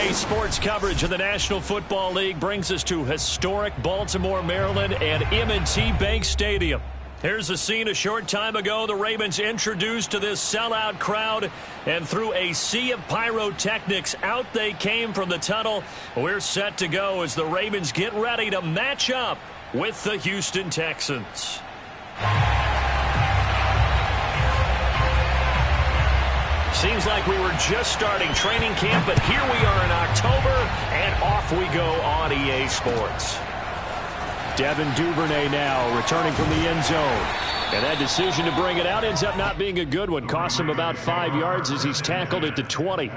Today's sports coverage of the National Football League brings us to historic Baltimore, Maryland, and M&T Bank Stadium. Here's the scene a short time ago. The Ravens introduced to this sellout crowd, and through a sea of pyrotechnics, out they came from the tunnel. We're set to go as the Ravens get ready to match up with the Houston Texans. Seems like we were just starting training camp, but here we are in October, and off we go on EA Sports. Devin Duvernay now returning from the end zone. And that decision to bring it out ends up not being a good one. Costs him about 5 yards as he's tackled at the 20.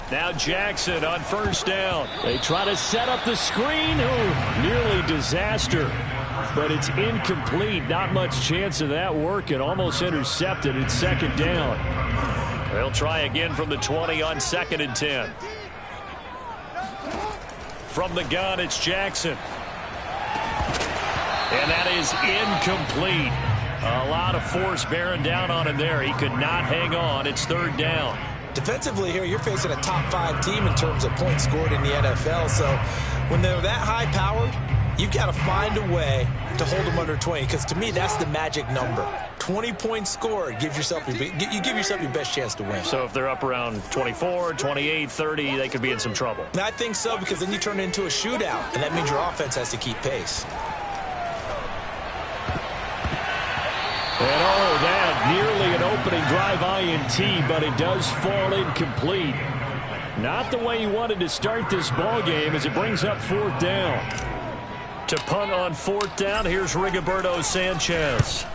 Now Jackson on first down. They try to set up the screen. Oh, nearly disaster. But it's incomplete. Not much chance of that working. Almost intercepted at second down. They'll try again from the 20 on 2nd and 10. From the gun, it's Jackson. And that is incomplete. A lot of force bearing down on him there. He could not hang on. It's 3rd down. Defensively here, you're facing a top 5 team in terms of points scored in the NFL. So when they're that high-powered, you've got to find a way to hold them under 20. Because to me, that's the magic number. 20 points scored, you give yourself your best chance to win. So if they're up around 24, 28, 30, they could be in some trouble. And I think so, because then you turn it into a shootout, and that means your offense has to keep pace. And oh, that nearly an opening drive INT, but it does fall incomplete. Not the way he wanted to start this ball game as it brings up 4th down. To punt on 4th down, here's Rigoberto Sanchez.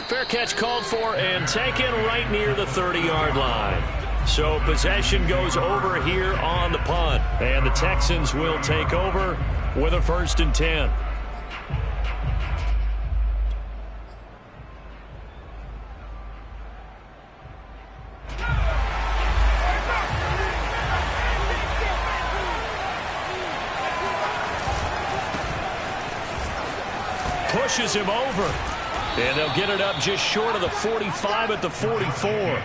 Fair catch called for and taken right near the 30-yard line. So possession goes over here on the punt. And the Texans will take over with a 1st and 10. Pushes him over. And they'll get it up just short of the 45 at the 44.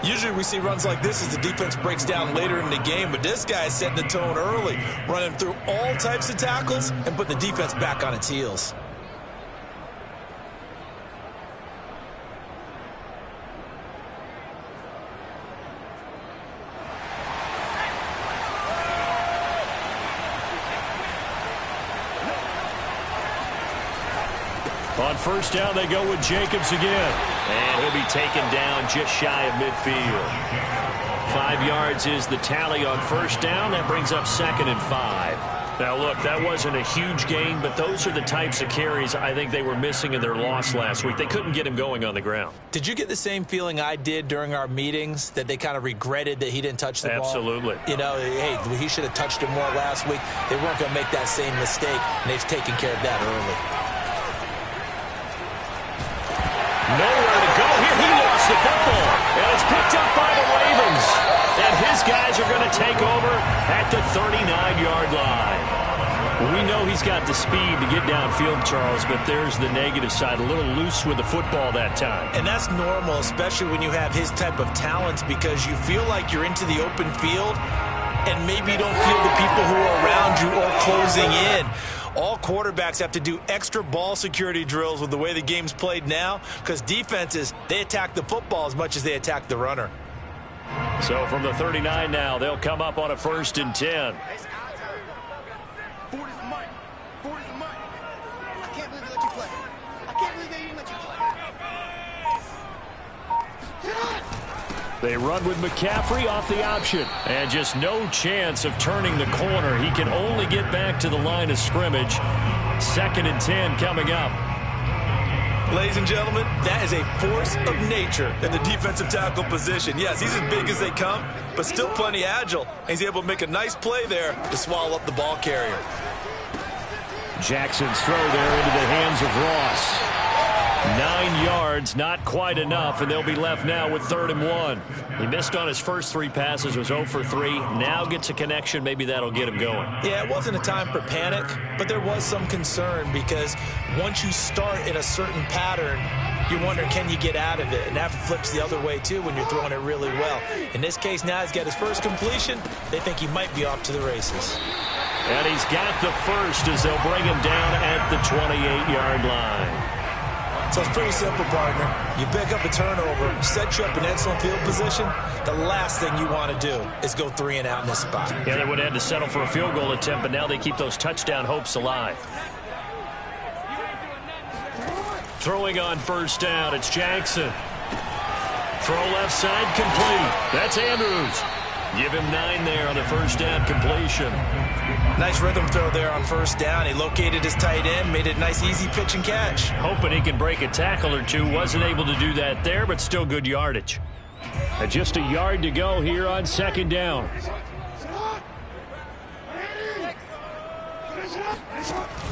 Usually we see runs like this as the defense breaks down later in the game, but this guy is setting the tone early, running through all types of tackles and put the defense back on its heels. On 1st down, they go with Jacobs again. And he'll be taken down just shy of midfield. 5 yards is the tally on 1st down. That brings up 2nd and 5. Now, look, that wasn't a huge gain, but those are the types of carries I think they were missing in their loss last week. They couldn't get him going on the ground. Did you get the same feeling I did during our meetings, that they kind of regretted that he didn't touch the ball? Absolutely. You know, hey, he should have touched it more last week. They weren't going to make that same mistake, and they've taken care of that early. Nowhere to go here. He lost the football. And it's picked up by the Ravens. And his guys are going to take over at the 39-yard line. We know he's got the speed to get downfield, Charles, but there's the negative side. A little loose with the football that time. And that's normal, especially when you have his type of talents, because you feel like you're into the open field and maybe you don't feel the people who are around you or closing in. All quarterbacks have to do extra ball security drills with the way the game's played now, because defenses, they attack the football as much as they attack the runner. So from the 39 now, they'll come up on a 1st and 10. They run with McCaffrey off the option. And just no chance of turning the corner. He can only get back to the line of scrimmage. 2nd and 10 coming up. Ladies and gentlemen, that is a force of nature in the defensive tackle position. Yes, he's as big as they come, but still plenty agile. And he's able to make a nice play there to swallow up the ball carrier. Jackson's throw there into the hands of Ross. 9 yards, not quite enough, and they'll be left now with 3rd and 1. He missed on his first 3 passes, was 0 for 3. Now gets a connection. Maybe that'll get him going. Yeah, it wasn't a time for panic, but there was some concern because once you start in a certain pattern, you wonder, can you get out of it? And that flips the other way, too, when you're throwing it really well. In this case, now he's got his first completion. They think he might be off to the races. And he's got the first as they'll bring him down at the 28-yard line. So it's pretty simple, partner. You pick up a turnover, set you up in excellent field position. The last thing you want to do is go 3 and out in this spot. Yeah, they would have had to settle for a field goal attempt, but now they keep those touchdown hopes alive. Throwing on 1st down, it's Jackson. Throw left side, complete. That's Andrews. Give him 9 there on the 1st down completion. Nice rhythm throw there on 1st down. He located his tight end, made it a nice, easy pitch and catch. Hoping he can break a tackle or two. Wasn't able to do that there, but still good yardage. And just a yard to go here on 2nd down.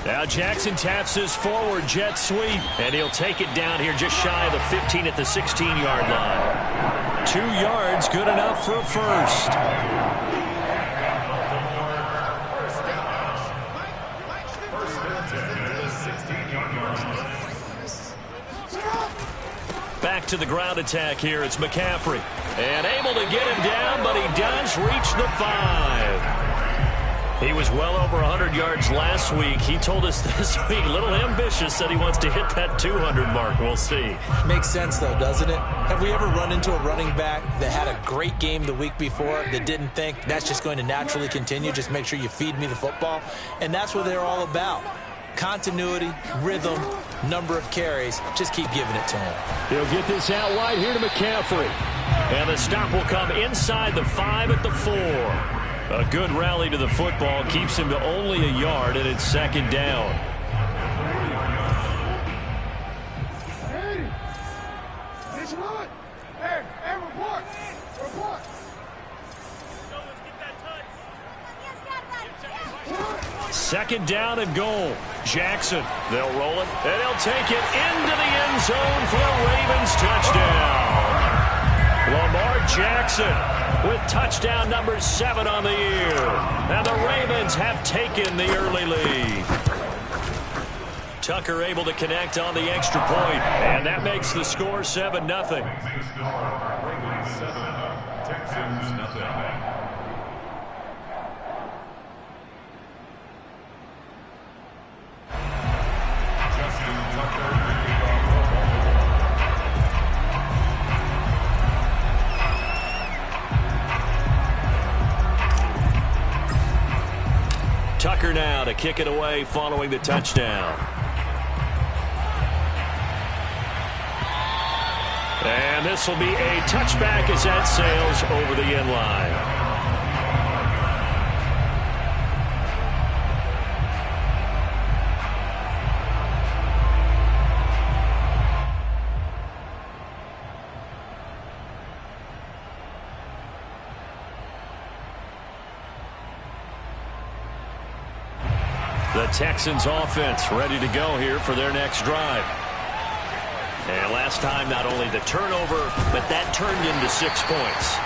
Now Jackson taps his forward jet sweep, and he'll take it down here just shy of the 15 at the 16-yard line. 2 yards, good enough for a first. Back to the ground attack here. It's McCaffrey. And able to get him down, but he does reach the 5. He was well over 100 yards last week. He told us this week, a little ambitious, said he wants to hit that 200 mark. We'll see. Makes sense, though, doesn't it? Have we ever run into a running back that had a great game the week before that didn't think that's just going to naturally continue? Just make sure you feed me the football. And that's what they're all about. Continuity, rhythm, number of carries. Just keep giving it to him. He'll get this out wide here to McCaffrey. And the stop will come inside the 5 at the 4. A good rally to the football keeps him to only a yard, and it's 2nd down. Second down and goal. Jackson, they'll roll it, and he'll take it into the end zone for a Ravens touchdown. Lamar Jackson with touchdown number 7 on the year. And the Ravens have taken the early lead. Tucker able to connect on the extra point, and that makes the score 7-0. Ravens 7, Texans nothing. Tucker now to kick it away following the touchdown. And this will be a touchback as that sails over the end line. The Texans offense ready to go here for their next drive. And last time, not only the turnover, but that turned into 6 points.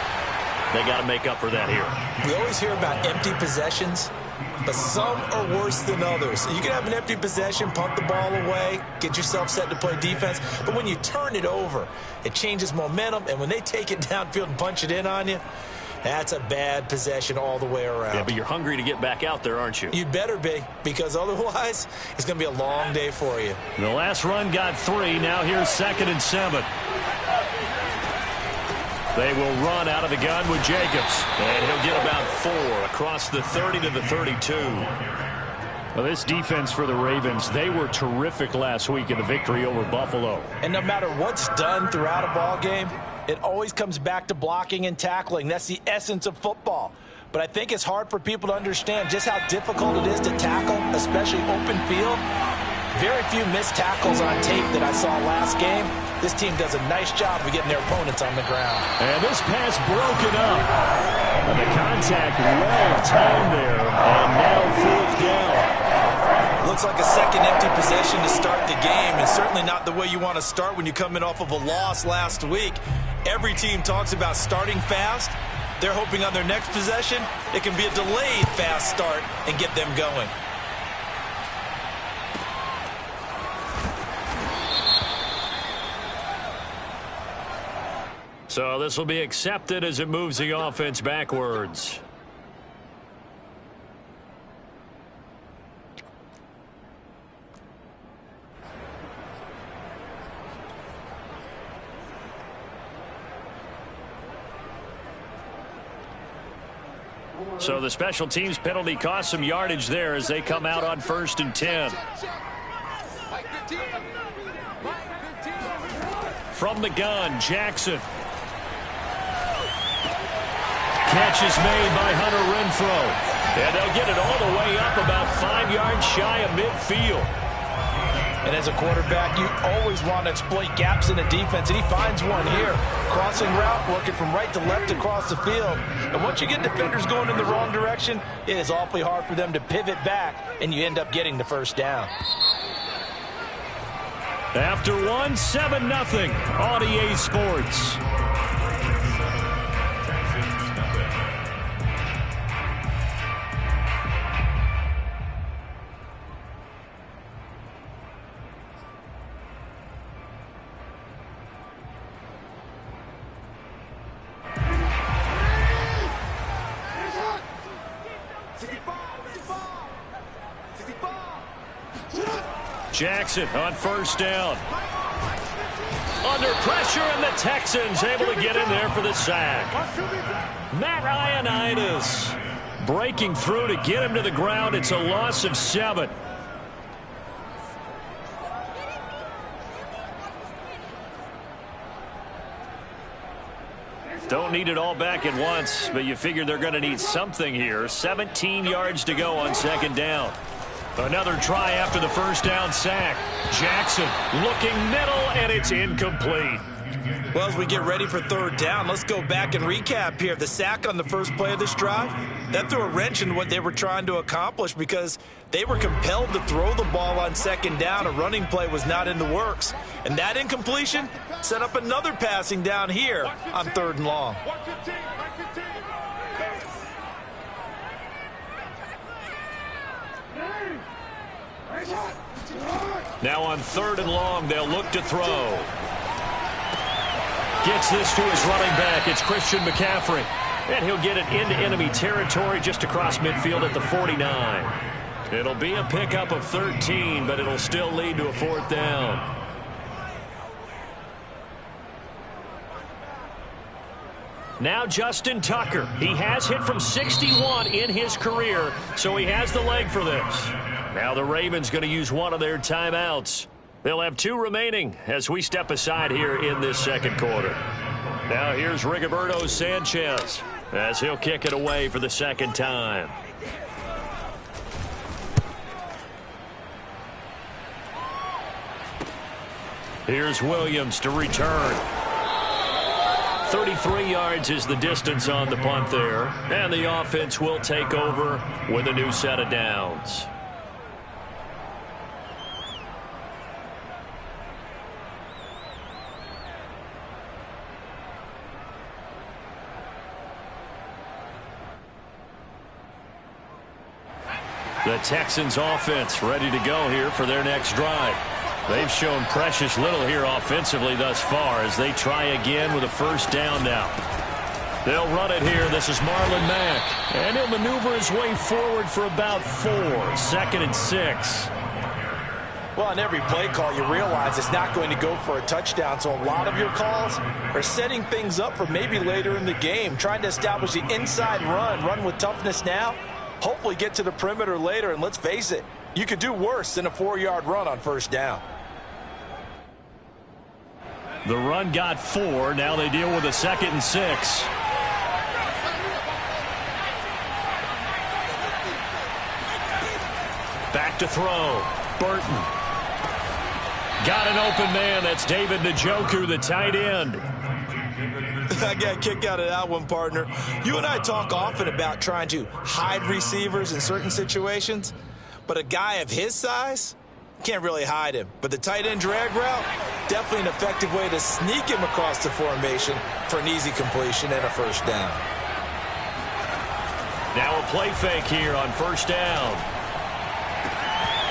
They got to make up for that here. We always hear about empty possessions, but some are worse than others. You can have an empty possession, punt the ball away, get yourself set to play defense. But when you turn it over, it changes momentum. And when they take it downfield and punch it in on you, that's a bad possession all the way around. Yeah, but you're hungry to get back out there, aren't you? You'd better be, because otherwise it's going to be a long day for you. The last run got 3. Now here's 2nd and 7. They will run out of the gun with Jacobs. And he'll get about 4 across the 30 to the 32. Well, this defense for the Ravens, they were terrific last week in the victory over Buffalo. And no matter what's done throughout a ball game, It always comes back to blocking and tackling. That's the essence of football. But I think it's hard for people to understand just how difficult it is to tackle, especially open field. Very few missed tackles on tape that I saw last game. This team does a nice job of getting their opponents on the ground. And this pass broken up. And the contact well timed there. And now 4th down. Looks like a second empty possession to start the game, and certainly not the way you want to start when you're coming off of a loss last week. Every team talks about starting fast. They're hoping on their next possession, it can be a delayed fast start and get them going. So this will be accepted as it moves the offense backwards. So the special teams penalty cost some yardage there as they come out on 1st and 10. From the gun, Jackson. Catch is made by Hunter Renfrow. And they'll get it all the way up about 5 yards shy of midfield. And as a quarterback, you always want to exploit gaps in the defense, and he finds one here. Crossing route, working from right to left across the field. And once you get defenders going in the wrong direction, it is awfully hard for them to pivot back, and you end up getting the first down. After 7-0 on EA Sports. Jackson on 1st down. Under pressure, and the Texans able to get in there for the sack. Matt Ioannidis breaking through to get him to the ground. It's a loss of 7. Don't need it all back at once, but you figure they're going to need something here. 17 yards to go on 2nd down. Another try after the 1st down sack. Jackson looking middle, and it's incomplete. Well, as we get ready for 3rd down, let's go back and recap here. The sack on the first play of this drive, that threw a wrench in what they were trying to accomplish because they were compelled to throw the ball on 2nd down. A running play was not in the works. And that incompletion set up another passing down here on 3rd and long. Now on 3rd and long, they'll look to throw. Gets this to his running back. It's Christian McCaffrey. And he'll get it into enemy territory just across midfield at the 49. It'll be a pickup of 13, but it'll still lead to a 4th down. Now Justin Tucker. He has hit from 61 in his career, so he has the leg for this. Now the Ravens going to use one of their timeouts. They'll have 2 remaining as we step aside here in this 2nd quarter. Now here's Rigoberto Sanchez as he'll kick it away for the 2nd time. Here's Williams to return. 33 yards is the distance on the punt there. And the offense will take over with a new set of downs. The Texans offense ready to go here for their next drive. They've shown precious little here offensively thus far as they try again with a 1st down now. They'll run it here. This is Marlon Mack. And he'll maneuver his way forward for about 4. 2nd and 6. Well, on every play call, you realize it's not going to go for a touchdown. So a lot of your calls are setting things up for maybe later in the game, trying to establish the inside run with toughness now. Hopefully get to the perimeter later, and let's face it, you could do worse than a 4-yard run on 1st down. The run got 4. Now they deal with a 2nd and 6. Back to throw. Burton. Got an open man. That's David Njoku, the tight end. I got a kick out of that one, partner. You and I talk often about trying to hide receivers in certain situations, but a guy of his size can't really hide him. But the tight end drag route, definitely an effective way to sneak him across the formation for an easy completion and a first down. Now a play fake here on first down.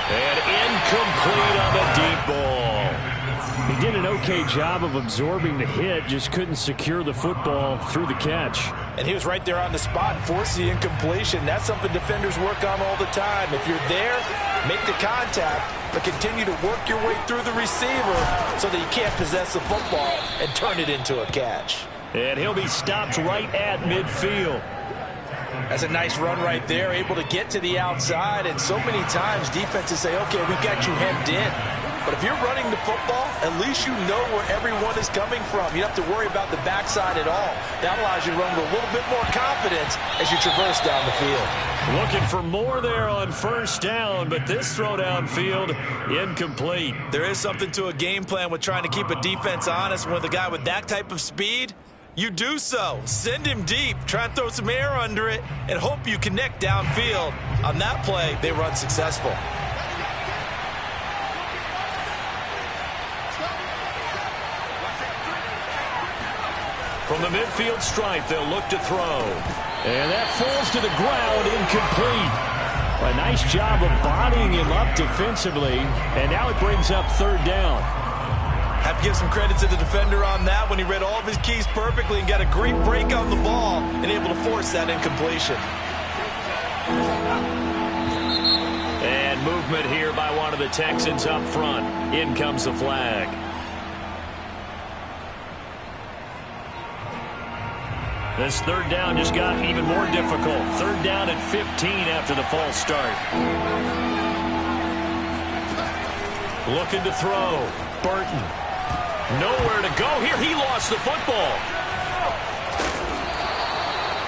And incomplete on the deep ball. He did an okay job of absorbing the hit, just couldn't secure the football through the catch. And he was right there on the spot and forced the incompletion. That's something defenders work on all the time. If you're there, make the contact, but continue to work your way through the receiver so that you can't possess the football and turn it into a catch. And he'll be stopped right at midfield. That's a nice run right there, able to get to the outside. And so many times defenses say, okay, we've got you hemmed in. But if you're running the football, at least you know where everyone is coming from. You don't have to worry about the backside at all. That allows you to run with a little bit more confidence as you traverse down the field. Looking for more there on first down, but this throw downfield, incomplete. There is something to a game plan with trying to keep a defense honest. With a guy with that type of speed, you do so. Send him deep, try and throw some air under it, and hope you connect downfield. On that play, they run successful. From the midfield stripe, they'll look to throw. And that falls to the ground, incomplete. A nice job of bodying him up defensively, and now it brings up third down. Have to give some credit to the defender on that when he read all of his keys perfectly and got a great break on the ball and able to force that incompletion. And movement here by one of the Texans up front. In comes the flag. This third down just got even more difficult. Third down at 15 after the false start. Looking to throw. Burton. Nowhere to go here. He lost the football.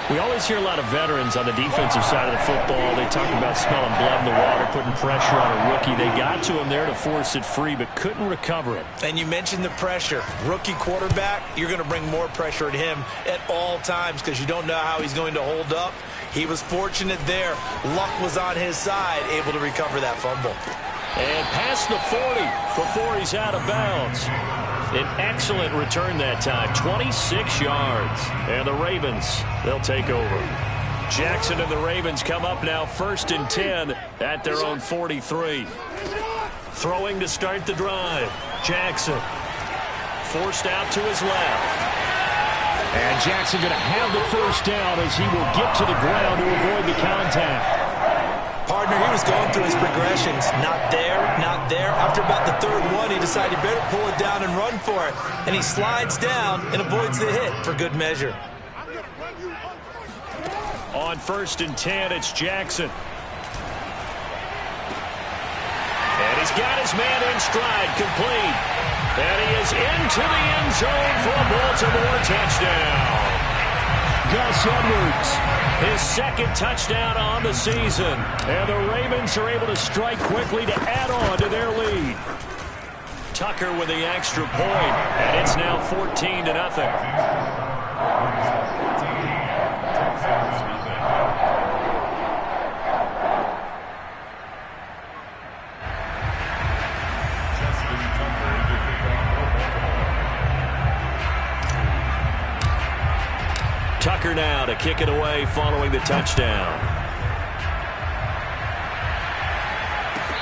We always hear a lot of veterans on the defensive side of the football. They talk about smelling blood in the water, putting pressure on a rookie. They got to him there to force it free, but couldn't recover it. And you mentioned the pressure. Rookie quarterback, you're going to bring more pressure at him at all times because you don't know how he's going to hold up. He was fortunate there. Luck was on his side, able to recover that fumble. And past the 40 before he's out of bounds. An excellent return that time, 26 yards. And the Ravens, they'll take over. Jackson and the Ravens come up now 1st and 10 at their own 43. Throwing to start the drive. Jackson forced out to his left. And Jackson going to have the first down as he will get to the ground to avoid the contact. Partner, he was going through his progressions. Not there, not there. After about the third one, he decided he better pull it down and run for it. And he slides down and avoids the hit for good measure. On 1st and 10, it's Jackson. And he's got his man in stride, complete. And he is into the end zone for a Baltimore touchdown. Gus Edwards, his 2nd touchdown on the season. And the Ravens are able to strike quickly to add on to their lead. Tucker with the extra point, and it's now 14-0. Tucker now to kick it away following the touchdown.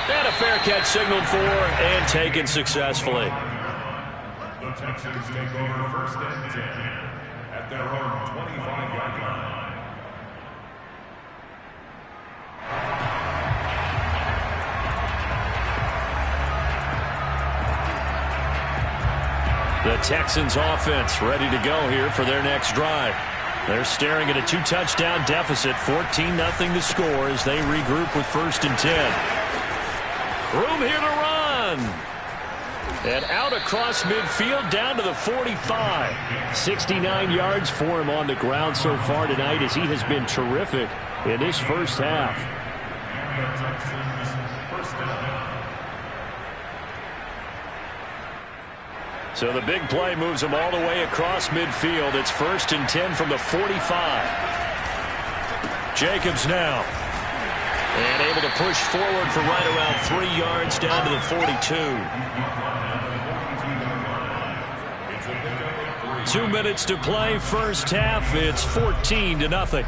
And a fair catch signaled for and taken successfully. The Texans take over 1st and 10 at their own 25-yard line. The Texans offense ready to go here for their next drive. They're staring at a 2-touchdown deficit, 14-0 to score as they regroup with 1st and 10. Room here to run. And out across midfield down to the 45. 69 yards for him on the ground so far tonight as he has been terrific in this first half. So the big play moves him all the way across midfield. It's 1st and 10 from the 45. Jacobs now. And able to push forward for right around 3 yards down to the 42. 2 minutes to play, first half. It's 14-0.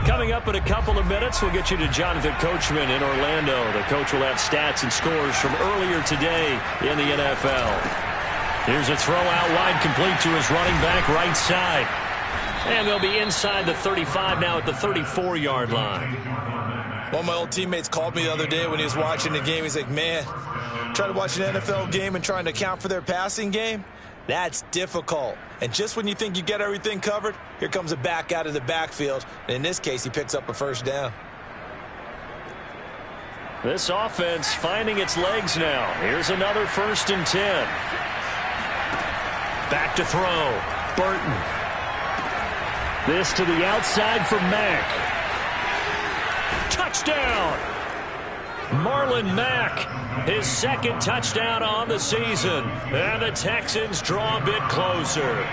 Coming up in a couple of minutes, we'll get you to Jonathan Coachman in Orlando. The coach will have stats and scores from earlier today in the NFL. Here's a throw out wide, complete to his running back right side. And they'll be inside the 35 now at the 34-yard line. One of my old teammates called me the other day when he was watching the game. He's like, man, trying to watch an NFL game and trying to account for their passing game, that's difficult. And just when you think you get everything covered, here comes a back out of the backfield. And in this case, he picks up a first down. This offense finding its legs now. Here's another 1st and 10. Back to throw. Burton. This to the outside for Mack. Touchdown! Marlon Mack, his 2nd touchdown on the season. And the Texans draw a bit closer.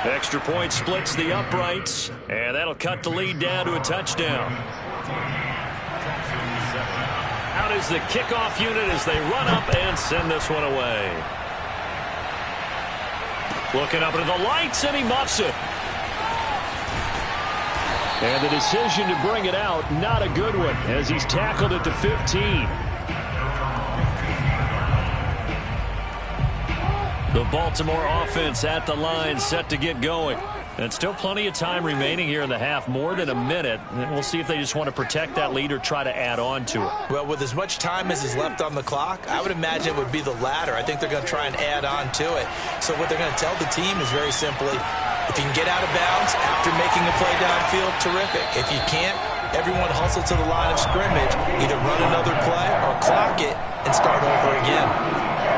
Extra point splits the uprights, and that'll cut the lead down to a touchdown. Out is the kickoff unit as they run up and send this one away. Looking up into the lights, and he muffs it. And the decision to bring it out, not a good one, as he's tackled at the 15. The Baltimore offense at the line, set to get going. And still plenty of time remaining here in the half, more than a minute. And we'll see if they just want to protect that lead or try to add on to it. Well, with as much time as is left on the clock, I would imagine it would be the latter. I think they're going to try and add on to it. So what they're going to tell the team is very simply, if you can get out of bounds after making a play downfield, terrific. If you can't, everyone hustle to the line of scrimmage, either run another play or clock it and start over again.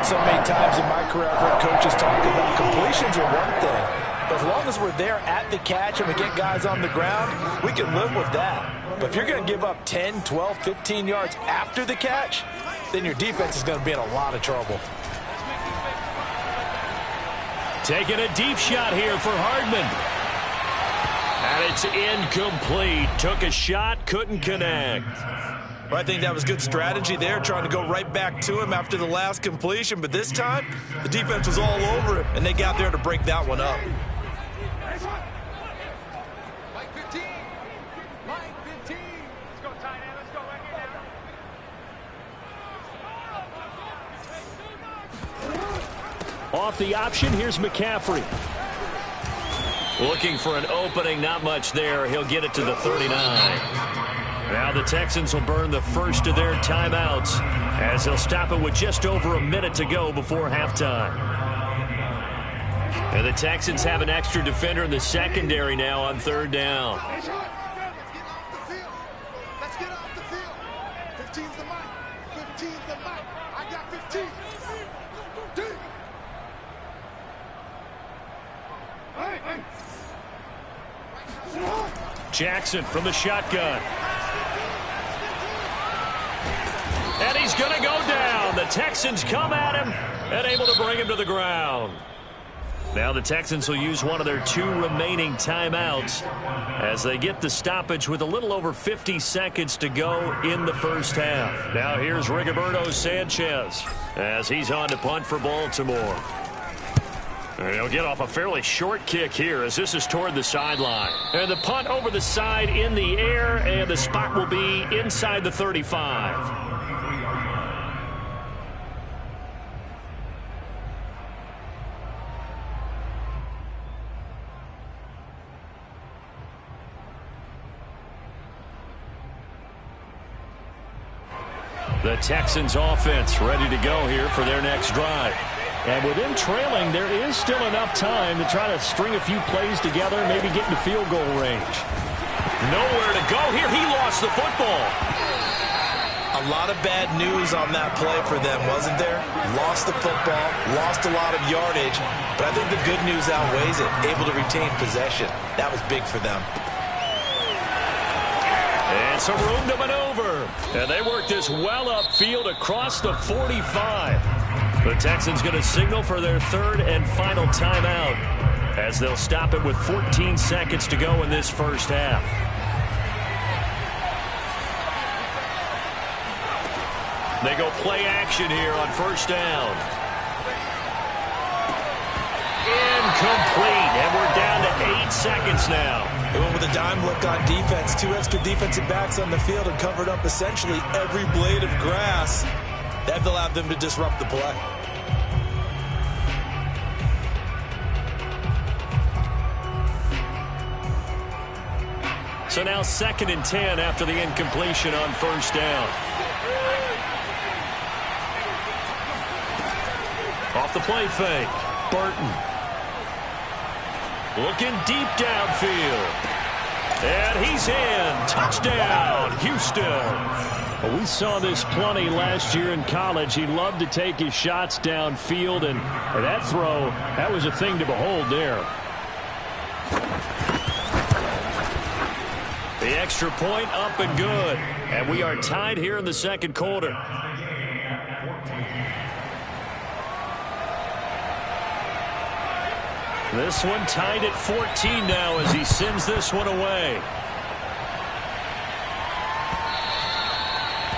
So many times in my career, I've heard coaches talk about completions are one thing. But as long as we're there at the catch and we get guys on the ground, we can live with that. But if you're going to give up 10, 12, 15 yards after the catch, then your defense is going to be in a lot of trouble. Taking a deep shot here for Hardman. And it's incomplete. Took a shot, couldn't connect. Well, I think that was good strategy there, trying to go right back to him after the last completion. But this time, the defense was all over him, and they got there to break that one up. Mike 15. Mike 15. Let's go, tight end. Let's go right here now. Off the option, here's McCaffrey. Looking for an opening, not much there. He'll get it to the 39. Now the Texans will burn the first of their timeouts as they'll stop it with just over a minute to go before halftime. And the Texans have an extra defender in the secondary now on 3rd down. Let's get off the field. Let's get off the field. 15's the mic. 15's the mic. I got 15. Jackson from the shotgun. And he's going to go down. The Texans come at him and able to bring him to the ground. Now the Texans will use one of their 2 remaining timeouts as they get the stoppage with a little over 50 seconds to go in the first half. Now here's Rigoberto Sanchez as he's on to punt for Baltimore. And he'll get off a fairly short kick here as this is toward the sideline. And the punt over the side in the air, and the spot will be inside the 35. The Texans offense ready to go here for their next drive. And with them trailing, there is still enough time to try to string a few plays together, maybe get into field goal range. Nowhere to go here. He lost the football. A lot of bad news on that play for them, wasn't there? Lost the football, lost a lot of yardage, but I think the good news outweighs it. Able to retain possession. That was big for them. And some room to maneuver. And they work this well upfield across the 45. The Texans going to signal for their third and final timeout as they'll stop it with 14 seconds to go in this first half. They go play action here on first down. Incomplete, and we're down to 8 seconds now. They went with a dime look on defense. 2 extra defensive backs on the field and covered up essentially every blade of grass. That allowed them to disrupt the play. So now 2nd and 10 after the incompletion on first down. Off the play fake, Burton. Looking deep downfield. And he's in. Touchdown, Houston. Well, we saw this plenty last year in college. He loved to take his shots downfield, and that throw, that was a thing to behold there. The extra point up and good. And we are tied here in the second quarter. This one tied at 14 now as he sends this one away.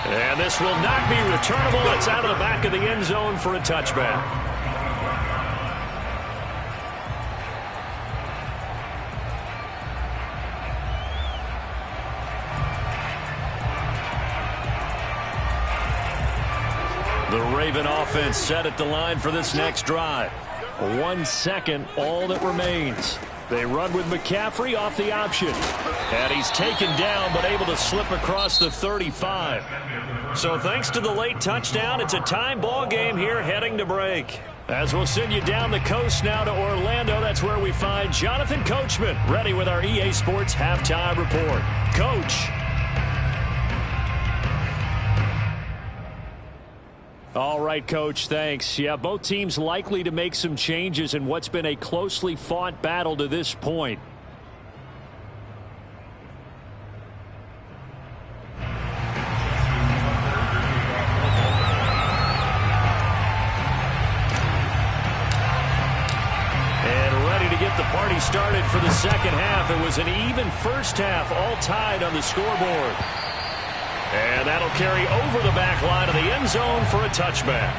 And this will not be returnable. It's out of the back of the end zone for a touchback. The Raven offense set at the line for this next drive. 1 second, all that remains. They run with McCaffrey off the option. And he's taken down, but able to slip across the 35. So thanks to the late touchdown, it's a tie ball game here heading to break. As we'll send you down the coast now to Orlando, that's where we find Jonathan Coachman, ready with our EA Sports Halftime Report. Coach. All right, Coach, thanks. Yeah, both teams likely to make some changes in what's been a closely fought battle to this point. And ready to get the party started for the second half. It was an even first half, all tied on the scoreboard. And that'll carry over the back line of the end zone for a touchback.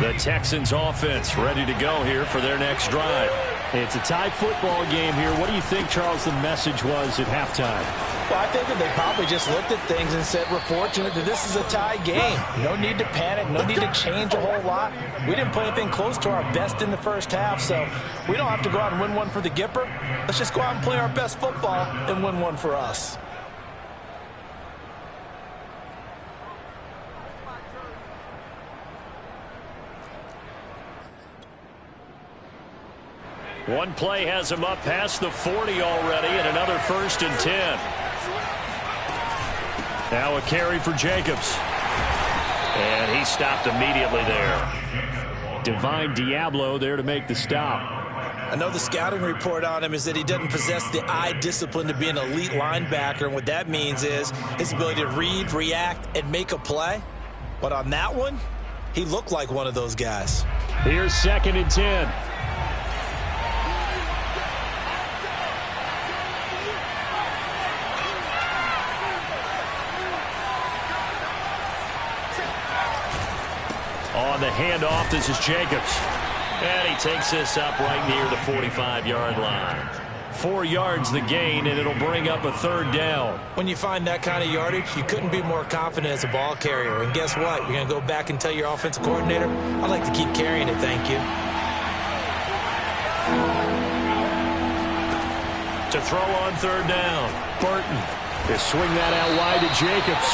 The Texans offense ready to go here for their next drive. It's a tie football game here. What do you think, Charles, the message was at halftime? Well, I think that they probably just looked at things and said, we're fortunate that this is a tie game. No need to panic. No need to change a whole lot. We didn't play anything close to our best in the first half, so we don't have to go out and win one for the Gipper. Let's just go out and play our best football and win one for us. One play has him up past the 40 already, and another 1st and 10. Now a carry for Jacobs. And he stopped immediately there. Divine Diablo there to make the stop. I know the scouting report on him is that he doesn't possess the eye discipline to be an elite linebacker, and what that means is his ability to read, react, and make a play. But on that one, he looked like one of those guys. Here's 2nd and 10. On the handoff, this is Jacobs. And he takes this up right near the 45-yard line. 4 yards the gain, and it'll bring up a 3rd down. When you find that kind of yardage, you couldn't be more confident as a ball carrier. And guess what? You're going to go back and tell your offensive coordinator, I'd like to keep carrying it, thank you. To throw on third down. Burton. They swing that out wide to Jacobs.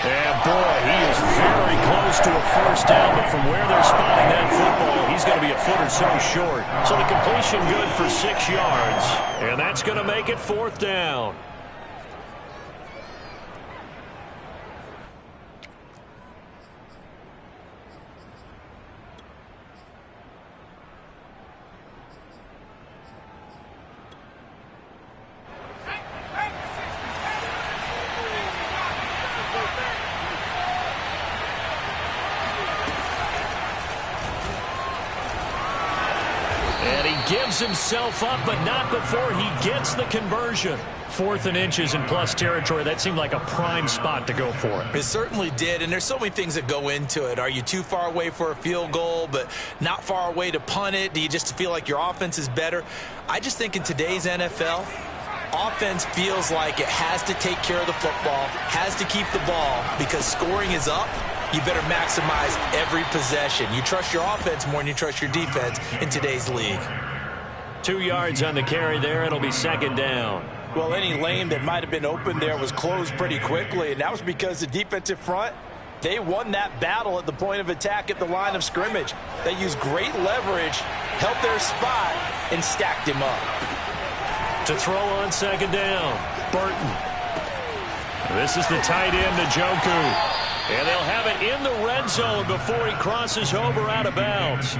And boy, he is very close to a first down, but from where they're spotting that football, he's going to be a foot or so short. So the completion good for 6 yards. And that's going to make it fourth down. Gives himself up, but not before he gets the conversion. 4th and inches in plus territory. That seemed like a prime spot to go for it. It certainly did, and there's so many things that go into it. Are you too far away for a field goal, but not far away to punt it? Do you just feel like your offense is better? I just think in today's NFL, offense feels like it has to take care of the football, has to keep the ball, because scoring is up. You better maximize every possession. You trust your offense more than you trust your defense in today's league. 2 yards on the carry there. It'll be second down. Well, any lane that might have been open there was closed pretty quickly, and that was because the defensive front, they won that battle at the point of attack at the line of scrimmage. They used great leverage, held their spot, and stacked him up. To throw on second down, Burton. This is the tight end, Njoku. And they'll have it in the red zone before he crosses over out of bounds.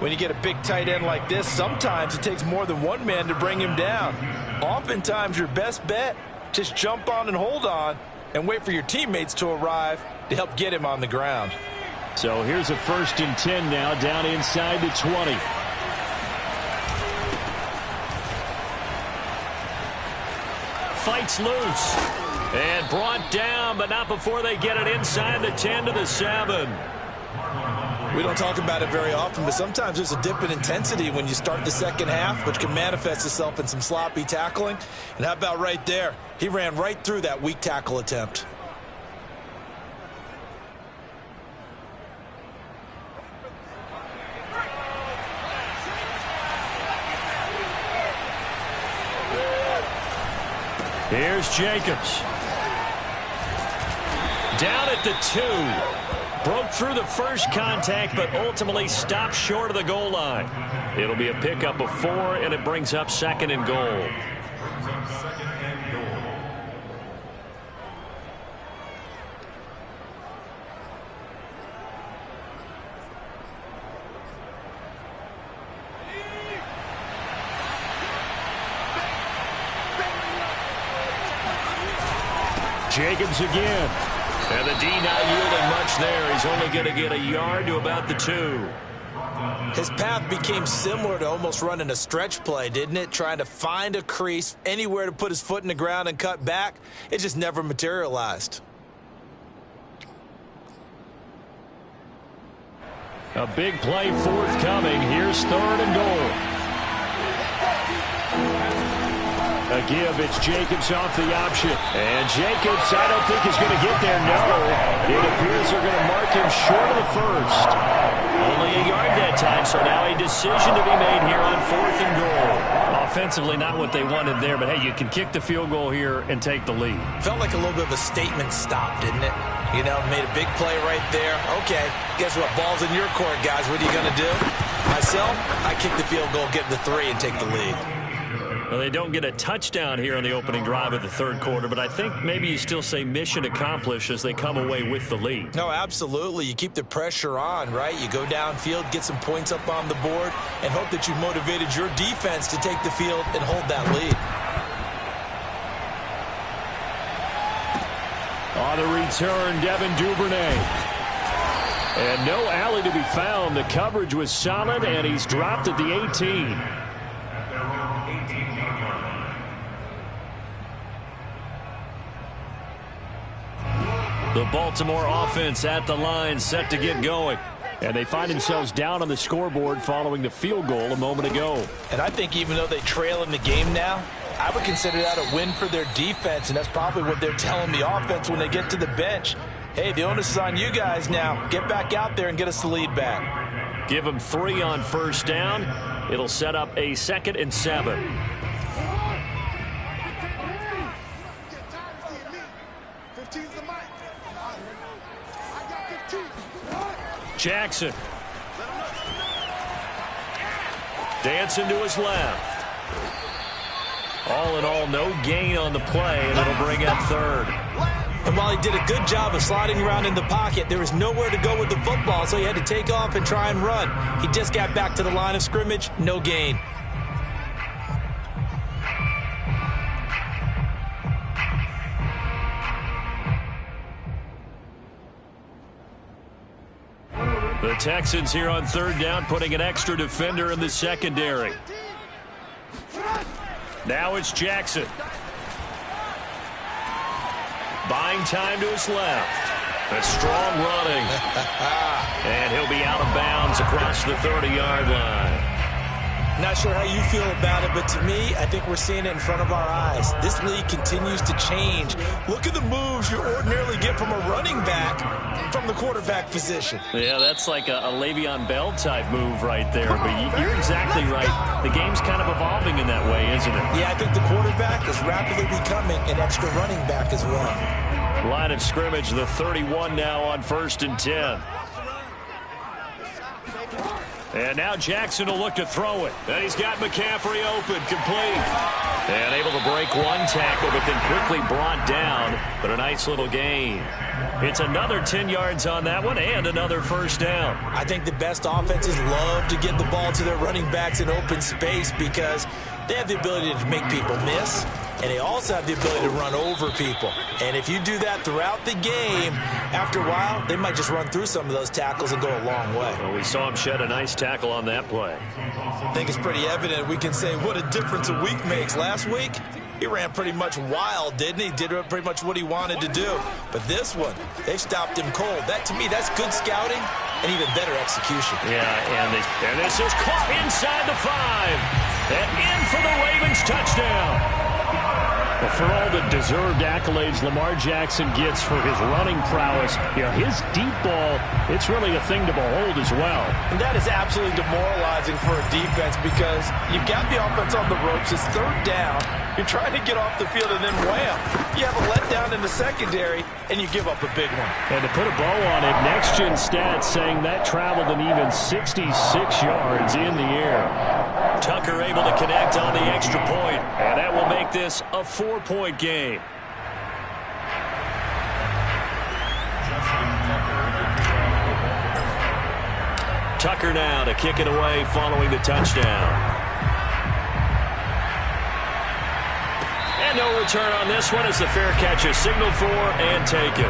When you get a big tight end like this, sometimes it takes more than one man to bring him down. Oftentimes, your best bet, just jump on and hold on and wait for your teammates to arrive to help get him on the ground. So here's a 1st and 10 now, down inside the 20. Fights loose. And brought down, but not before they get it inside the 10 to the 7. We don't talk about it very often, but sometimes there's a dip in intensity when you start the second half, which can manifest itself in some sloppy tackling. And how about right there? He ran right through that weak tackle attempt. Here's Jacobs. Down at the 2. Broke through the first contact, but ultimately stopped short of the goal line. It'll be a pickup of 4, and it brings up 2nd and goal. Jacobs again. And the D not yielding much there. He's only going to get a yard to about the 2. His path became similar to almost running a stretch play, didn't it? Trying to find a crease, anywhere to put his foot in the ground and cut back. It just never materialized. A big play forthcoming. Here's 3rd and goal. A give, it's Jacobs off the option. And Jacobs, I don't think he's going to get there, no. It appears they're going to mark him short of the 1st. Only a yard that time, so now a decision to be made here on 4th and goal. Offensively, not what they wanted there, but hey, you can kick the field goal here and take the lead. Felt like a little bit of a statement stop, didn't it? You know, made a big play right there. Okay, guess what? Ball's in your court, guys. What are you going to do? Myself, I kick the field goal, get the 3, and take the lead. Well, they don't get a touchdown here on the opening drive of the 3rd quarter, but I think maybe you still say mission accomplished as they come away with the lead. No, absolutely. You keep the pressure on, right? You go downfield, get some points up on the board, and hope that you've motivated your defense to take the field and hold that lead. On the return, Devin Duvernay. And no alley to be found. The coverage was solid, and he's dropped at the 18. The Baltimore offense at the line, set to get going. And they find themselves down on the scoreboard following the field goal a moment ago. And I think even though they trail in the game now, I would consider that a win for their defense, and that's probably what they're telling the offense when they get to the bench. Hey, the onus is on you guys now. Get back out there and get us the lead back. Give them 3 on 1st down. It'll set up a 2nd and 7. Jackson. Dancing to his left. All in all, no gain on the play, and it'll bring up third. And while he did a good job of sliding around in the pocket, there was nowhere to go with the football, so he had to take off and try and run. He just got back to the line of scrimmage, no gain. The Texans here on third down, putting an extra defender in the secondary. Now it's Jackson. Buying time to his left. A strong running. And he'll be out of bounds across the 30-yard line. Not sure how you feel about it, but to me, I think we're seeing it in front of our eyes. This league continues to change. Look at the moves you ordinarily get from a running back from the quarterback position. Yeah, that's like a Le'Veon Bell type move right there. But you're exactly right. The game's kind of evolving in that way, isn't it? Yeah, I think the quarterback is rapidly becoming an extra running back as well. Line of scrimmage, the 31 now on 1st and 10. And now Jackson will look to throw it. And he's got McCaffrey open, complete. And able to break one tackle, but then quickly brought down. But a nice little gain. It's another 10 yards on that one and another first down. I think the best offenses love to get the ball to their running backs in open space because they have the ability to make people miss, and they also have the ability to run over people. And if you do that throughout the game, after a while, they might just run through some of those tackles and go a long way. Well, we saw him shed a nice tackle on that play. I think it's pretty evident we can say what a difference a week makes. Last week, he ran pretty much wild, didn't he? Did pretty much what he wanted to do. But this one, they stopped him cold. That, to me, that's good scouting and even better execution. Yeah, and this is caught inside the 5. And in for the Ravens touchdown. Well, for all the deserved accolades Lamar Jackson gets for his running prowess, you know, his deep ball, it's really a thing to behold as well. And that is absolutely demoralizing for a defense because you've got the offense on the ropes. It's third down. You're trying to get off the field, and then wham, you have a letdown in the secondary, and you give up a big one. And to put a bow on it, Next Gen Stats saying that traveled an even 66 yards in the air. Tucker able to connect on the extra point, and that will make this a 4-point game. Tucker now to kick it away following the touchdown. And no return on this one as the fair catch is signaled for and taken.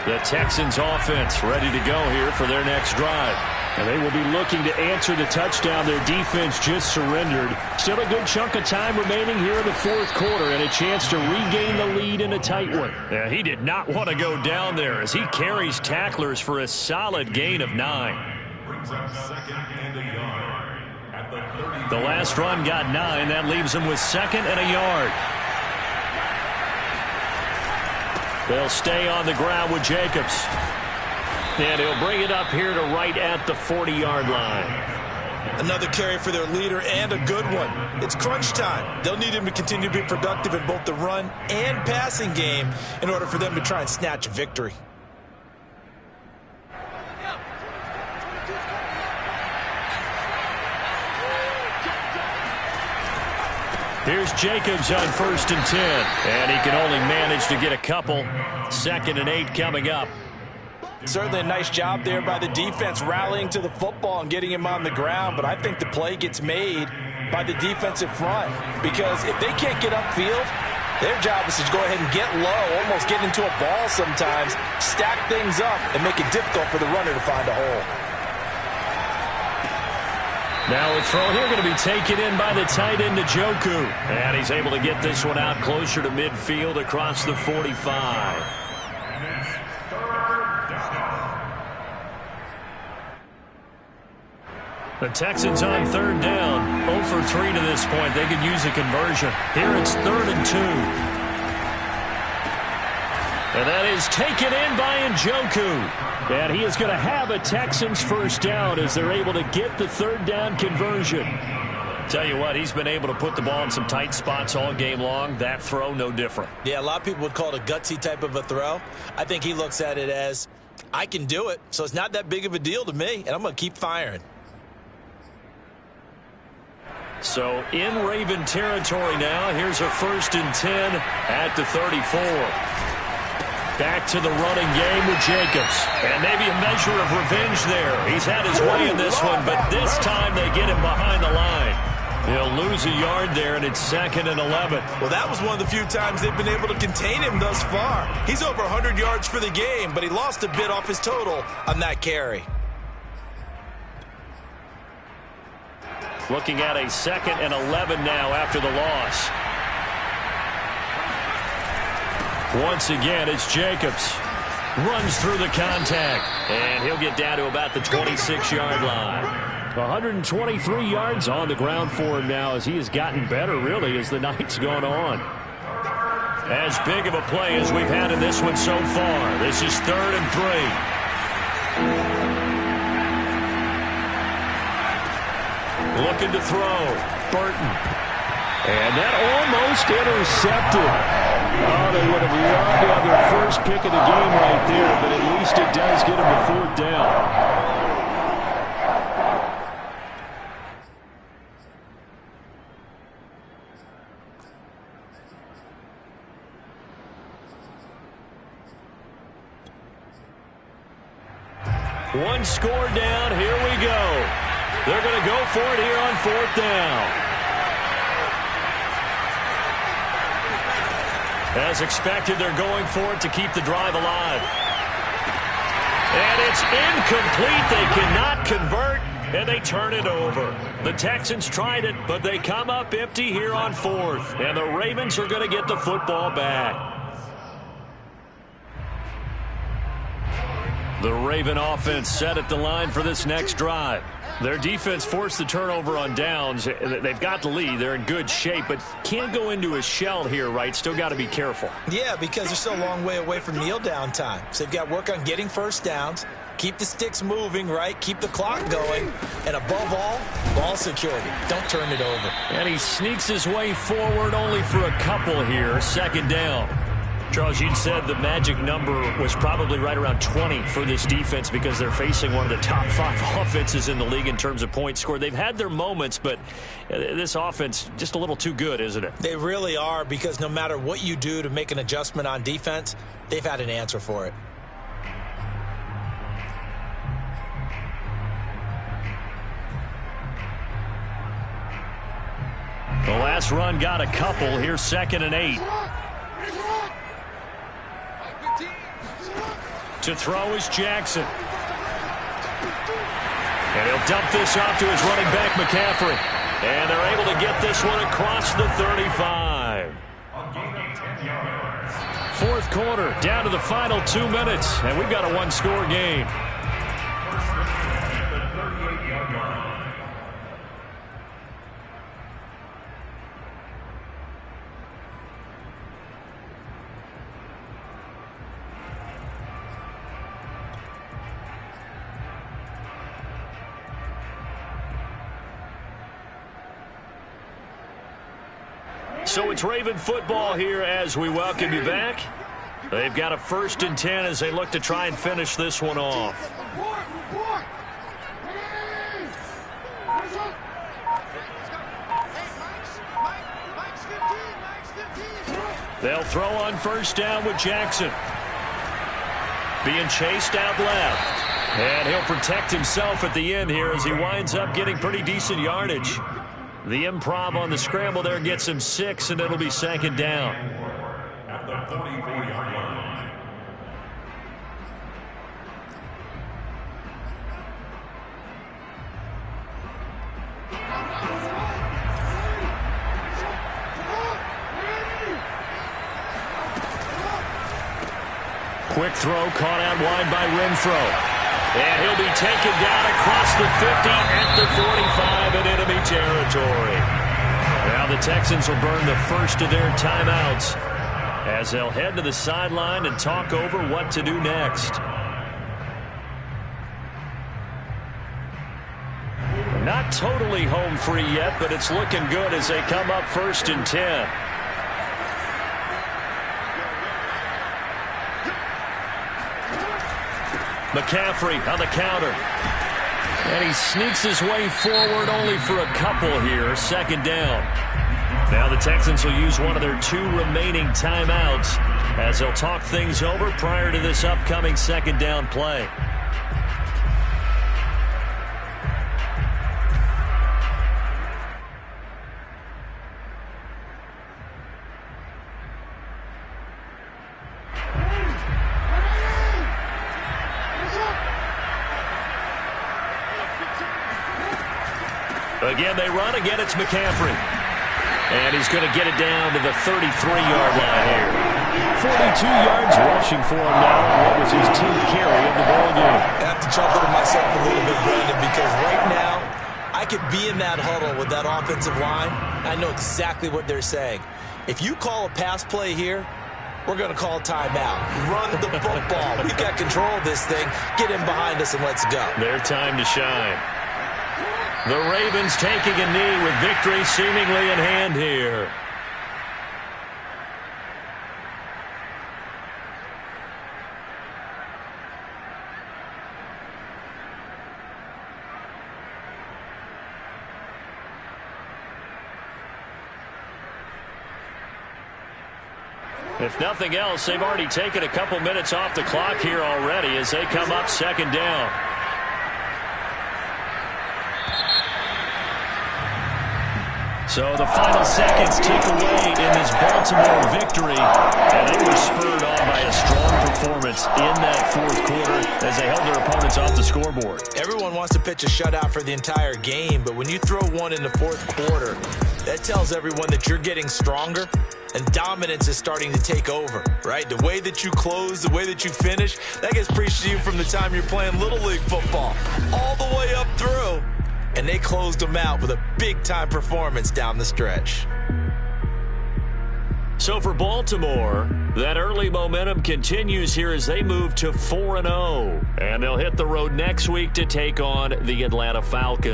The Texans offense ready to go here for their next drive. And they will be looking to answer the touchdown their defense just surrendered. Still a good chunk of time remaining here in the fourth quarter and a chance to regain the lead in a tight one. Yeah, he did not want to go down there as he carries tacklers for a solid gain of 9. Brings up 2nd and a yard at the 30. The last run got 9. That leaves him with 2nd and a yard. They'll stay on the ground with Jacobs. And he'll bring it up here to right at the 40-yard line. Another carry for their leader and a good one. It's crunch time. They'll need him to continue to be productive in both the run and passing game in order for them to try and snatch a victory. Here's Jacobs on 1st and 10. And he can only manage to get a couple. 2nd and 8 coming up. Certainly a nice job there by the defense rallying to the football and getting him on the ground, but I think the play gets made by the defensive front because if they can't get upfield, their job is to go ahead and get low, almost get into a ball sometimes, stack things up, and make it difficult for the runner to find a hole. Now a throw here going to be taken in by the tight end Njoku. And he's able to get this one out closer to midfield across the 45. The Texans on 3rd down. 0 for 3 to this point. They could use a conversion. Here it's 3rd and 2. And that is taken in by Njoku. And he is going to have a Texans first down as they're able to get the third down conversion. Tell you what, he's been able to put the ball in some tight spots all game long. That throw, no different. Yeah, a lot of people would call it a gutsy type of a throw. I think he looks at it as, I can do it, so it's not that big of a deal to me, and I'm going to keep firing. So in Raven territory now, here's a 1st and 10 at the 34. Back to the running game with Jacobs. And maybe a measure of revenge there. He's had his way in this one, but this time they get him behind the line. He'll lose a yard there, and it's 2nd and 11. Well, that was one of the few times they've been able to contain him thus far. He's over 100 yards for the game, but he lost a bit off his total on that carry. Looking at a 2nd and 11 now after the loss. Once again, it's Jacobs. Runs through the contact, and he'll get down to about the 26-yard line. 123 yards on the ground for him now as he has gotten better, really, as the night's gone on. As big of a play as we've had in this one so far. This is 3rd and 3. Looking to throw. Burton. And that almost intercepted. Oh, they would have loved to have their first pick of the game right there, but at least it does get them a 4th down. One score down. Here we go. They're going to go for it here on 4th down. As expected, they're going for it to keep the drive alive. And it's incomplete. They cannot convert, and they turn it over. The Texans tried it, but they come up empty here on 4th. And the Ravens are going to get the football back. The Raven offense set at the line for this next drive. Their defense forced the turnover on downs. They've got the lead. They're in good shape, but can't go into a shell here, right? Still got to be careful. Yeah, because they're still a long way away from kneel down time. So they've got to work on getting first downs, keep the sticks moving, right? Keep the clock going, and above all, ball security. Don't turn it over. And he sneaks his way forward only for a couple here. 2nd down. Charles, you said the magic number was probably right around 20 for this defense because they're facing one of the top 5 offenses in the league in terms of points scored. They've had their moments, but this offense just a little too good, isn't it? They really are, because no matter what you do to make an adjustment on defense, they've had an answer for it. The last run got a couple. Here's 2nd and 8. To throw is Jackson. And he'll dump this off to his running back, McCaffrey. And they're able to get this one across the 35. 4th quarter, down to the final 2 minutes. And we've got a 1-score game. So it's Raven football here as we welcome you back. They've got a 1st and 10 as they look to try and finish this one off. They'll throw on 1st down with Jackson. Being chased out left. And he'll protect himself at the end here as he winds up getting pretty decent yardage. The improv on the scramble there gets him 6, and it'll be 2nd down. At the 44-yard line. Quick throw caught out wide by Renfro. And he'll be taken down across the 50 at the 45 in enemy territory. Now the Texans will burn the first of their timeouts as they'll head to the sideline and talk over what to do next. Not totally home free yet, but it's looking good as they come up 1st and 10. McCaffrey on the counter. And he sneaks his way forward only for a couple here. 2nd down. Now the Texans will use one of their 2 remaining timeouts as they'll talk things over prior to this upcoming 2nd down play. Again, they run. Again, it's McCaffrey. And he's going to get it down to the 33-yard line here. 42 yards rushing for him now on what was his 10th carry of the ball game. I have to chuckle to myself a little bit, Brandon, because right now I could be in that huddle with that offensive line. I know exactly what they're saying. If you call a pass play here, we're going to call a timeout. Run the football. We've got control of this thing. Get in behind us and let's go. Their time to shine. The Ravens taking a knee with victory seemingly in hand here. If nothing else, they've already taken a couple minutes off the clock here already as they come up 2nd down. So the final seconds tick away in this Baltimore victory, and they were spurred on by a strong performance in that 4th quarter as they held their opponents off the scoreboard. Everyone wants to pitch a shutout for the entire game, but when you throw one in the 4th quarter, that tells everyone that you're getting stronger and dominance is starting to take over, right? The way that you close, the way that you finish, that gets preached to you from the time you're playing Little League football all the way up through. And they closed them out with a big-time performance down the stretch. So for Baltimore, that early momentum continues here as they move to 4-0. And they'll hit the road next week to take on the Atlanta Falcons.